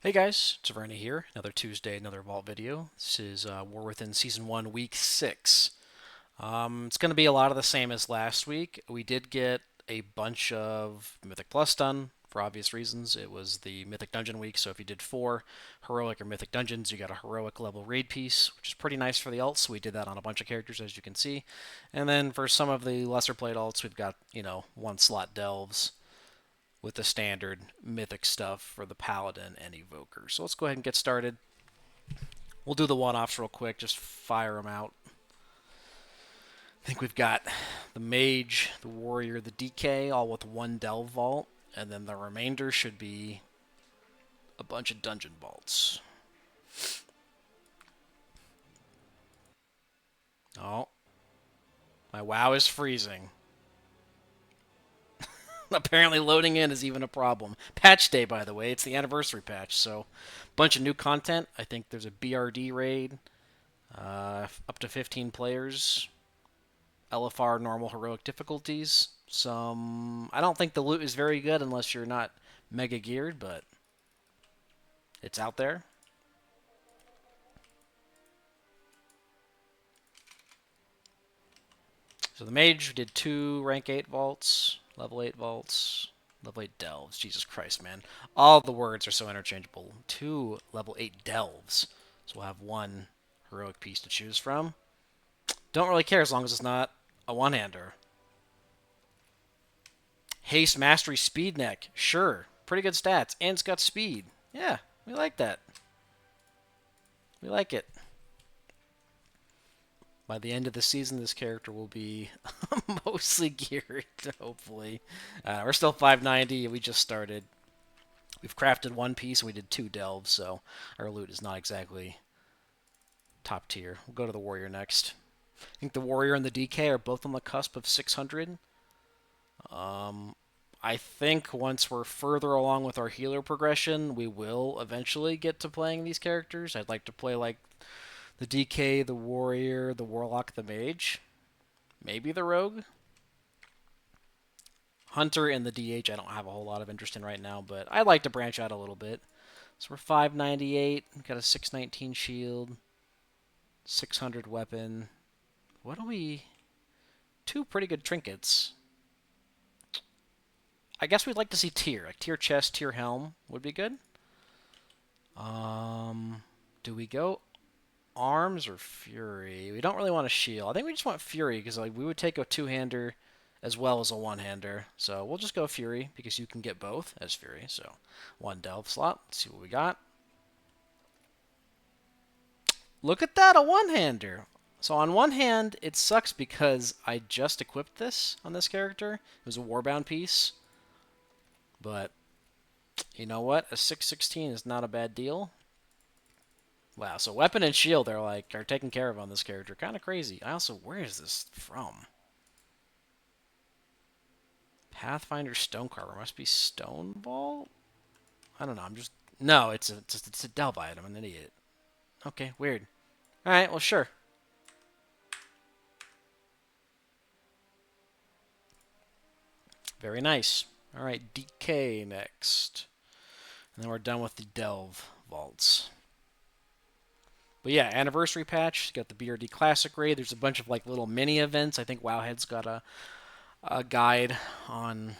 Hey guys, it's Verna here. Another Tuesday, another Vault video. This is War Within Season 1, Week 6. It's going to be a lot of the same as last week. We did get a bunch of Mythic Plus done for obvious reasons. It was the Mythic Dungeon week, so if you did 4 Heroic or Mythic Dungeons, you got a Heroic level raid piece, which is pretty nice for the alts. So we did that on a bunch of characters, as you can see. And then for some of the lesser played alts, we've got, 1 slot Delves with the standard mythic stuff for the paladin and evoker. So let's go ahead and get started. We'll do the one-offs real quick, just fire them out. I think we've got the mage, the warrior, the DK, all with 1 delve vault, and then the remainder should be a bunch of dungeon vaults. Oh, my WoW is freezing. Apparently loading in is even a problem. Patch day, by the way. It's the anniversary patch, so bunch of new content. I think there's a BRD raid, up to 15 players. LFR normal heroic difficulties. I don't think the loot is very good unless you're not mega geared, but it's out there. So the mage did 2 rank 8 vaults, level 8 vaults, level 8 delves. Jesus Christ, man. All the words are so interchangeable. 2 level 8 delves. So we'll have 1 heroic piece to choose from. Don't really care as long as it's not a one-hander. Haste, Mastery, Speed Neck. Sure. Pretty good stats. And it's got speed. Yeah, we like that. We like it. By the end of the season, this character will be mostly geared, hopefully. We're still 590. We just started. We've crafted 1 piece. We did 2 delves, so our loot is not exactly top tier. We'll go to the warrior next. I think the warrior and the DK are both on the cusp of 600. I think once we're further along with our healer progression, we will eventually get to playing these characters. I'd like to play like the DK, the warrior, the warlock, the mage, maybe the rogue. Hunter and the DH I don't have a whole lot of interest in right now, but I'd like to branch out a little bit. So we're 598, got a 619 shield, 600 weapon. What do we... 2 pretty good trinkets. I guess we'd like to see tier. Like tier chest, tier helm would be good. Do we go arms or fury? We don't really want a shield. I think we just want fury because like we would take a 2-hander as well as a 1-hander. So we'll just go fury because you can get both as fury. So 1 delve slot. Let's see what we got. Look at that, a 1-hander. So on one hand, it sucks because I just equipped this on this character. It was a warbound piece. But you know what? A 616 is not a bad deal. Wow, so weapon and shield are taken care of on this character. Kind of crazy. Where is this from? Pathfinder Stonecarver must be Stone Vault. I don't know. No. It's a delve item. I'm an idiot. Okay, weird. All right, well sure. Very nice. All right, DK next, and then we're done with the delve vaults. But yeah, anniversary patch. Got the BRD Classic raid. There's a bunch of like little mini events. I think Wowhead's got a guide on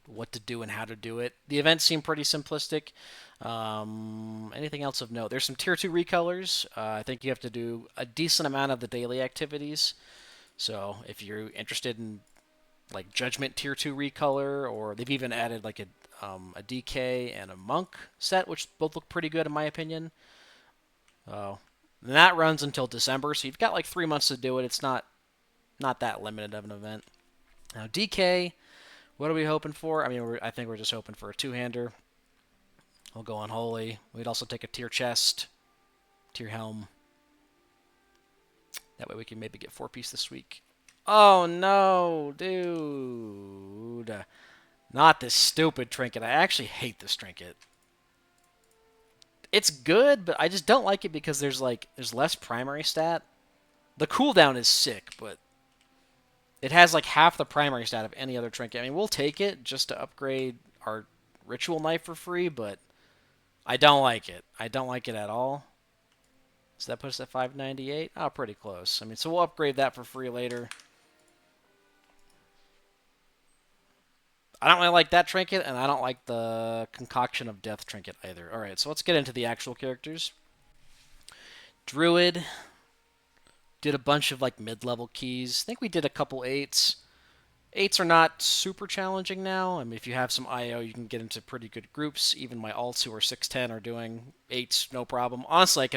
what to do and how to do it. The events seem pretty simplistic. Anything else of note? There's some tier 2 recolors. I think you have to do a decent amount of the daily activities. So if you're interested in like Judgment tier 2 recolor, or they've even added like a DK and a monk set, which both look pretty good in my opinion. And that runs until December, so you've got like 3 months to do it. It's not that limited of an event. Now DK, what are we hoping for? I mean, I think we're just hoping for a 2-hander. We'll go unholy. We'd also take a tier chest, tier helm. That way we can maybe get 4-piece this week. Oh no, dude. Not this stupid trinket. I actually hate this trinket. It's good, but I just don't like it because there's less primary stat. The cooldown is sick, but it has like half the primary stat of any other trinket. I mean, we'll take it just to upgrade our ritual knife for free, but I don't like it. I don't like it at all. So that puts us at 598. Oh, pretty close. I mean, so we'll upgrade that for free later. I don't really like that trinket, and I don't like the Concoction of Death trinket either. All right, so let's get into the actual characters. Druid did a bunch of like mid-level keys. I think we did a couple eights. Eights are not super challenging now. I mean, if you have some IO, you can get into pretty good groups. Even my alts who are 610 are doing eights, no problem. Honestly,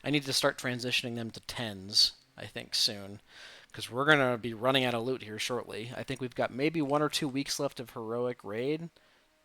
I need to start transitioning them to tens. I think soon, because we're gonna be running out of loot here shortly. I think we've got maybe 1 or 2 weeks left of heroic raid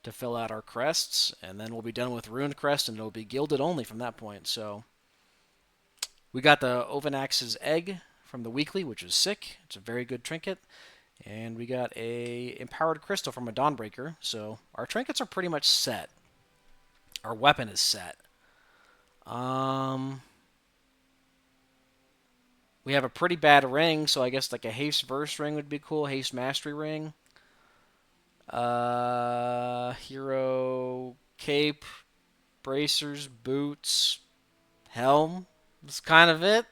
to fill out our crests, and then we'll be done with ruined crest, and it'll be gilded only from that point. So we got the Ovanax's egg from the weekly, which is sick. It's a very good trinket. And we got a empowered crystal from a Dawnbreaker. So our trinkets are pretty much set. Our weapon is set. We have a pretty bad ring, so I guess like a haste verse ring would be cool. Haste mastery ring. Hero cape, bracers, boots, helm. That's kind of it.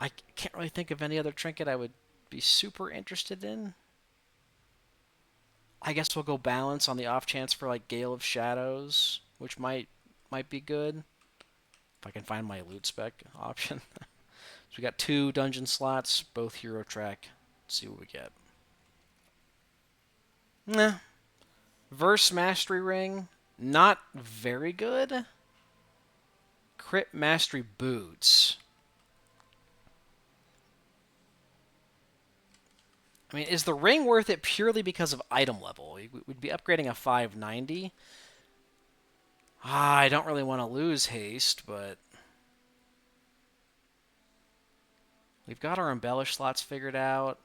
I can't really think of any other trinket I would be super interested in. I guess we'll go balance on the off chance for like Gale of Shadows, which might be good if I can find my loot spec option. So we got 2 dungeon slots, both hero track. Let's see what we get. Nah, Verse Mastery Ring, not very good. Crit Mastery Boots. I mean, is the ring worth it purely because of item level? We'd be upgrading a 590. I don't really want to lose haste, but we've got our embellish slots figured out.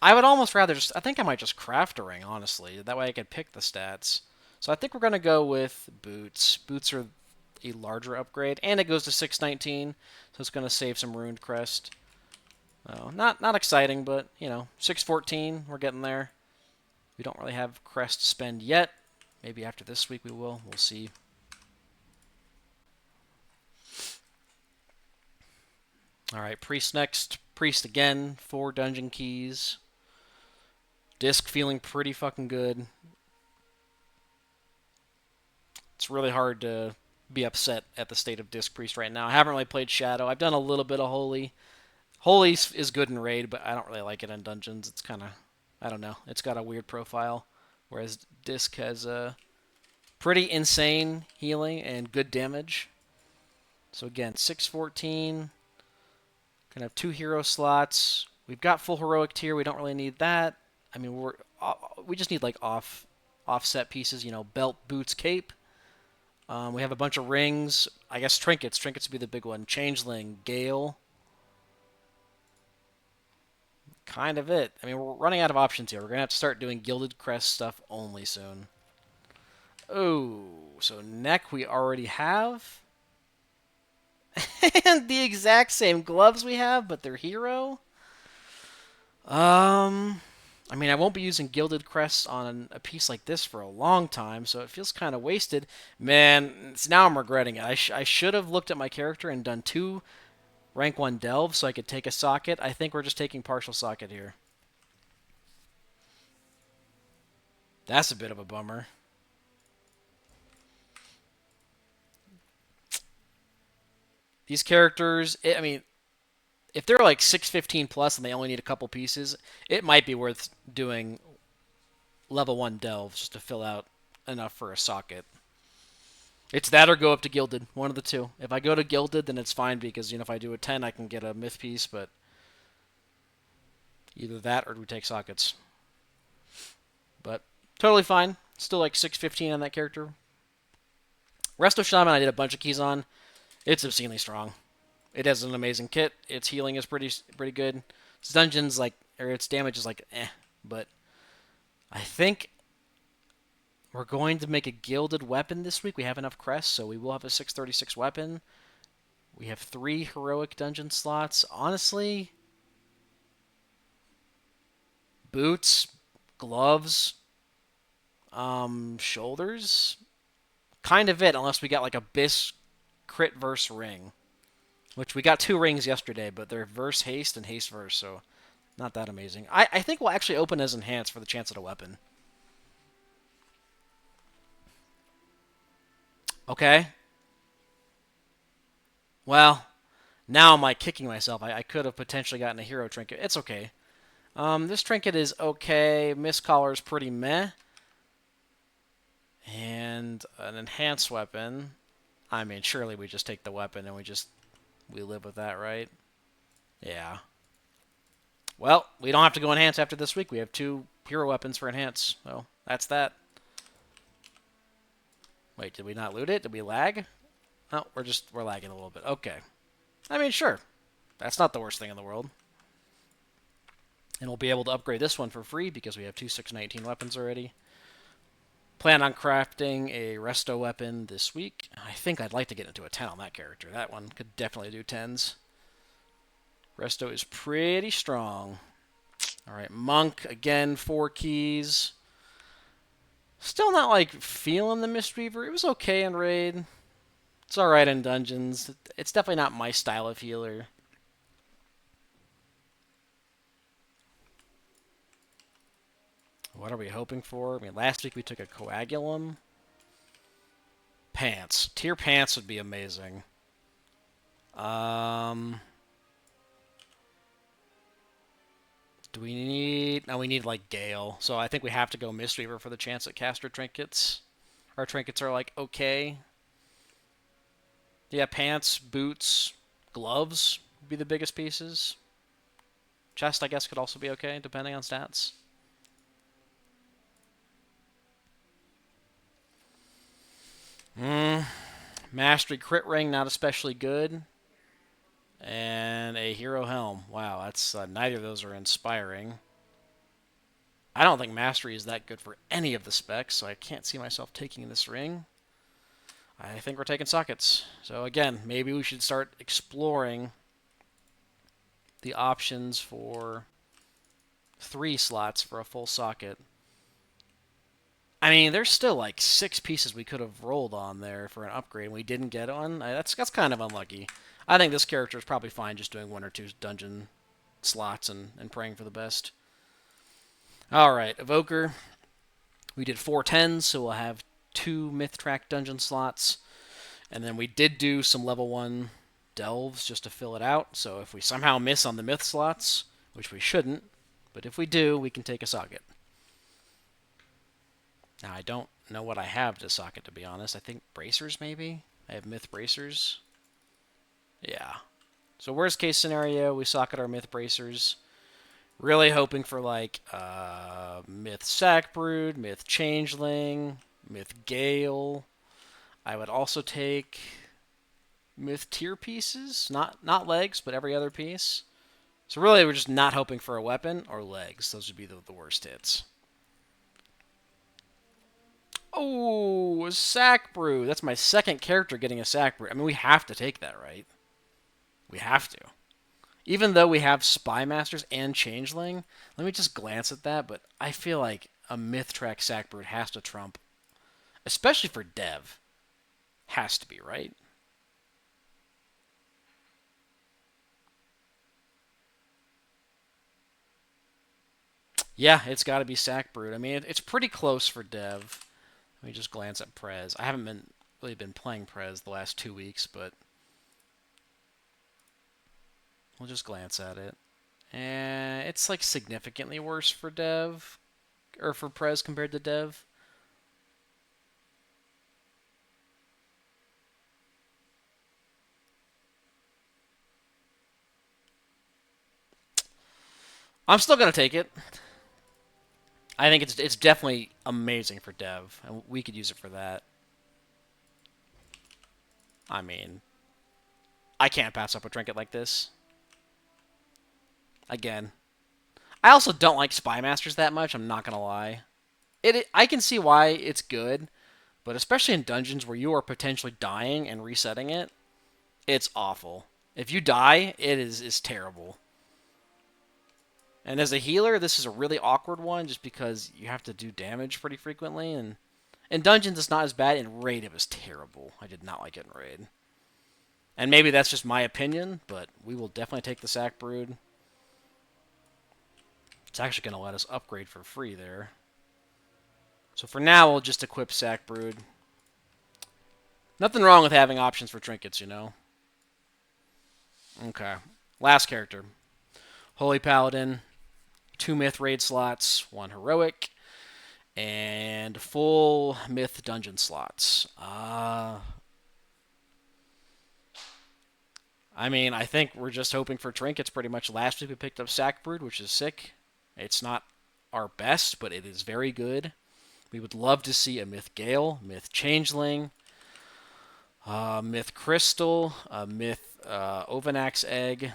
I would almost rather just... I think I might just craft a ring, honestly. That way I could pick the stats. So I think we're going to go with boots. Boots are a larger upgrade, and it goes to 619, so it's going to save some ruined crest. Oh, not exciting, but, you know, 614, we're getting there. We don't really have crest to spend yet. Maybe after this week we will. We'll see. Alright, Priest next. Priest again. 4 dungeon keys. Disc feeling pretty fucking good. It's really hard to be upset at the state of Disc Priest right now. I haven't really played Shadow. I've done a little bit of Holy. Holy is good in Raid, but I don't really like it in Dungeons. It's kind of... I don't know. It's got a weird profile. Whereas Disc has a pretty insane healing and good damage. So again, 614. Gonna have 2 hero slots. We've got full heroic tier. We don't really need that. I mean, we just need like offset pieces. You know, belt, boots, cape. We have a bunch of rings. I guess trinkets. Trinkets would be the big one. Changeling, Gale. Kind of it. I mean, we're running out of options here. We're gonna have to start doing Gilded Crest stuff only soon. Oh, so neck we already have. And the exact same gloves we have, but they're hero. I mean, I won't be using Gilded Crests on a piece like this for a long time, so it feels kind of wasted. Man, now I'm regretting it. I should have looked at my character and done 2 rank 1 delves so I could take a socket. I think we're just taking partial socket here. That's a bit of a bummer. These characters, I mean, if they're like 615 plus and they only need a couple pieces, it might be worth doing level 1 delves just to fill out enough for a socket. It's that or go up to Gilded, one of the two. If I go to Gilded, then it's fine because, you know, if I do a 10, I can get a myth piece, but either that or we take sockets. But totally fine. Still like 615 on that character. Resto Shaman I did a bunch of keys on. It's obscenely strong. It has an amazing kit. Its healing is pretty good. Its dungeons like, or its damage is like but I think we're going to make a gilded weapon this week. We have enough crests, so we will have a 636 weapon. We have 3 heroic dungeon slots. Honestly, boots, gloves. Shoulders? Kind of it, unless we got like Abyss crit verse ring. Which we got 2 rings yesterday, but they're verse haste and haste verse, so not that amazing. I think we'll actually open as enhanced for the chance at a weapon. Okay. Well, now I'm like kicking myself. I could have potentially gotten a hero trinket. It's okay. This trinket is okay. Mist collar is pretty meh. And an enhanced weapon. I mean, surely we just take the weapon and we live with that, right? Yeah. Well, we don't have to go enhance after this week. We have 2 hero weapons for enhance. So that's that. Wait, did we not loot it? Did we lag? Oh, we're lagging a little bit. Okay. I mean, sure. That's not the worst thing in the world. And we'll be able to upgrade this one for free because we have 2 619 weapons already. Plan on crafting a resto weapon this week. I think I'd like to get into a 10 on that character. That one could definitely do 10s. Resto is pretty strong. Alright, Monk, again, 4 keys. Still not, like, feeling the Mistweaver. It was okay in Raid. It's alright in Dungeons. It's definitely not my style of healer. What are we hoping for? I mean, last week we took a Coagulum. Pants. Tier pants would be amazing. Do we need... No, we need, like, Gale. So I think we have to go Mistweaver for the chance at caster trinkets. Our trinkets are, like, okay. Yeah, pants, boots, gloves would be the biggest pieces. Chest, I guess, could also be okay, depending on stats. Mastery crit ring, not especially good. And a hero helm. Wow, that's neither of those are inspiring. I don't think mastery is that good for any of the specs, so I can't see myself taking this ring. I think we're taking sockets. So again, maybe we should start exploring the options for 3 slots for a full socket. I mean, there's still like 6 pieces we could have rolled on there for an upgrade, and we didn't get one. That's kind of unlucky. I think this character is probably fine just doing 1 or 2 dungeon slots and praying for the best. Alright, Evoker. We did 4 10s, so we'll have 2 Myth Track dungeon slots. And then we did do some level 1 delves just to fill it out. So if we somehow miss on the myth slots, which we shouldn't, but if we do, we can take a socket. Now, I don't know what I have to socket, to be honest. I think bracers, maybe? I have myth bracers. Yeah. So worst case scenario, we socket our myth bracers. Really hoping for, like, myth Sackbrood, myth Changeling, myth Gale. I would also take myth tier pieces. Not legs, but every other piece. So really, we're just not hoping for a weapon or legs. Those would be the worst hits. Oh, a Sackbrood. That's my second character getting a Sackbrood. I mean, we have to take that, right? We have to. Even though we have Spy Masters and Changeling, let me just glance at that, but I feel like a Myth Track Sackbrood has to trump, especially for Dev. Has to be, right? Yeah, it's got to be Sackbrood. I mean, it's pretty close for Dev. Let me just glance at Prez. I haven't really been playing Prez the last 2 weeks, but we'll just glance at it. And it's like significantly worse for Dev, or for Prez compared to Dev. I'm still gonna take it. I think it's definitely amazing for Dev, and we could use it for that. I mean, I can't pass up a trinket like this. Again, I also don't like Spy Masters that much. I'm not gonna lie. I can see why it's good, but especially in dungeons where you are potentially dying and resetting it, it's awful. If you die, it is terrible. And as a healer, this is a really awkward one just because you have to do damage pretty frequently. And in dungeons, it's not as bad. In raid, it was terrible. I did not like it in raid. And maybe that's just my opinion, but we will definitely take the Sack Brood. It's actually going to let us upgrade for free there. So for now, we'll just equip Sack Brood. Nothing wrong with having options for trinkets, you know? Okay. Last character. Holy Paladin. 2 myth raid slots, 1 heroic, and full myth dungeon slots. I mean, I think we're just hoping for trinkets pretty much. Last week we picked up Sack Brood, which is sick. It's not our best, but it is very good. We would love to see a Myth Gale, Myth Changeling, Myth Crystal, a Myth Ovanax Egg.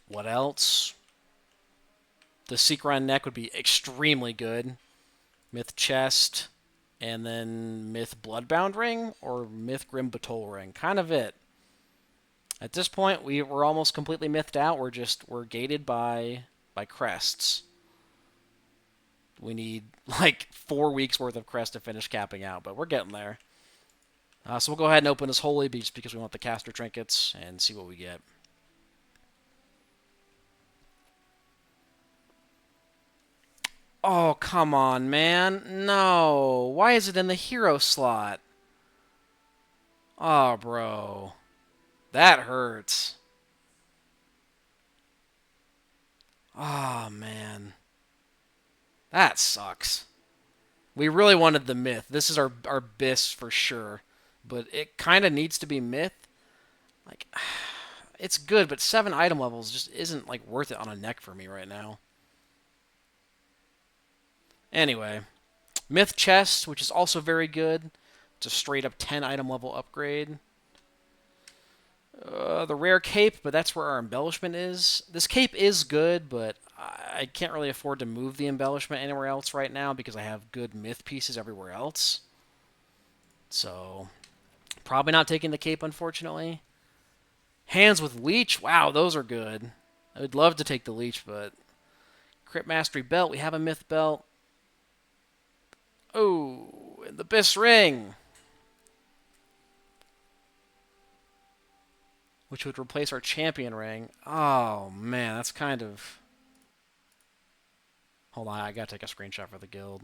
What else? The Seekron Neck would be extremely good. Myth Chest, and then Myth Bloodbound Ring, or Myth Grim Batol Ring. Kind of it. At this point, we're almost completely mythed out. We're gated by crests. We need like 4 weeks worth of crest to finish capping out, but we're getting there. So we'll go ahead and open this Holy Beast because we want the caster trinkets and see what we get. Oh, come on, man. No. Why is it in the hero slot? Oh, bro. That hurts. Oh, man. That sucks. We really wanted the myth. This is our BIS for sure. But it kind of needs to be myth. Like, it's good, but 7 item levels just isn't like worth it on a neck for me right now. Anyway, Myth Chest, which is also very good. It's a straight up 10 item level upgrade. The rare cape, but that's where our embellishment is. This cape is good, but I can't really afford to move the embellishment anywhere else right now because I have good myth pieces everywhere else. So, probably not taking the cape, unfortunately. Hands with Leech, wow, those are good. I would love to take the Leech, but Crit Mastery belt, we have a myth belt. Oh, and the BIS ring, which would replace our champion ring. Oh, man, that's kind of... Hold on, I gotta take a screenshot for the guild.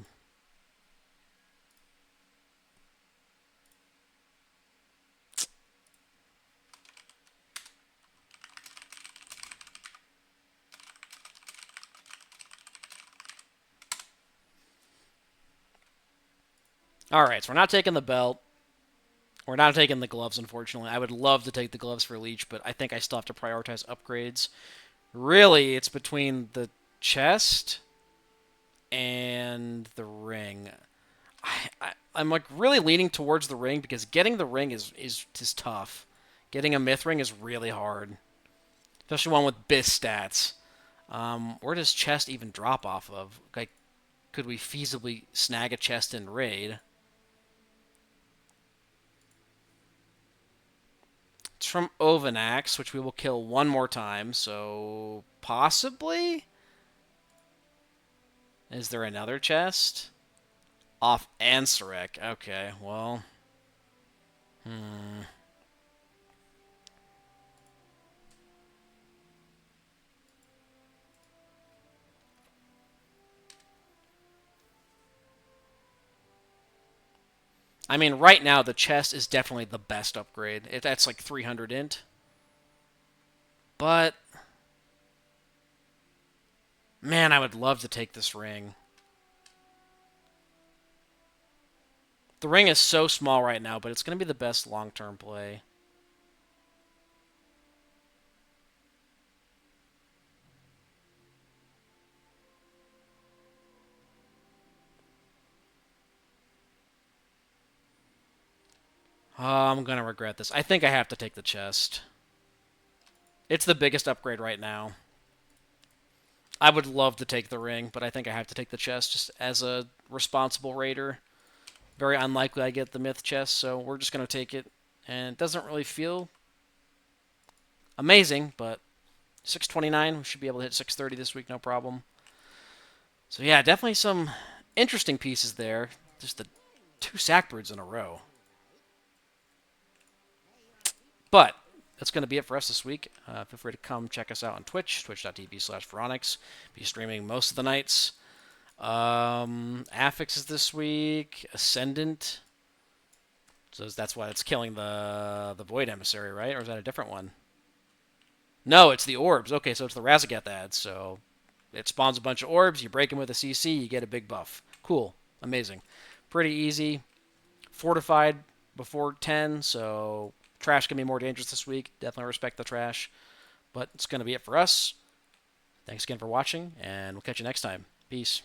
Alright, so we're not taking the belt. We're not taking the gloves, unfortunately. I would love to take the gloves for Leech, but I think I still have to prioritize upgrades. Really, it's between the chest and the ring. I'm like really leaning towards the ring because getting the ring is tough. Getting a myth ring is really hard, especially one with BIS stats. Where does chest even drop off of? Like, could we feasibly snag a chest in raid? It's from Ovanax, which we will kill one more time, so possibly? Is there another chest? Off Ansarek. Okay, well... I mean, right now, the chest is definitely the best upgrade. That's like 300 int. But... Man, I would love to take this ring. The ring is so small right now, but it's going to be the best long-term play. Oh, I'm going to regret this. I think I have to take the chest. It's the biggest upgrade right now. I would love to take the ring, but I think I have to take the chest just as a responsible raider. Very unlikely I get the myth chest, so we're just going to take it. And it doesn't really feel amazing, but 629. We should be able to hit 630 this week, no problem. So yeah, definitely some interesting pieces there. Just the 2 Sackbirds in a row. But that's going to be it for us this week. Feel free to come check us out on Twitch, twitch.tv/Veronix. Be streaming most of the nights. Affix is this week. Ascendant. So that's why it's killing the Void Emissary, right? Or is that a different one? No, it's the orbs. Okay, so it's the Razageth ads. So it spawns a bunch of orbs. You break them with a CC, you get a big buff. Cool. Amazing. Pretty easy. Fortified before 10, so trash can be more dangerous this week. Definitely respect the trash. But it's going to be it for us. Thanks again for watching, and we'll catch you next time. Peace.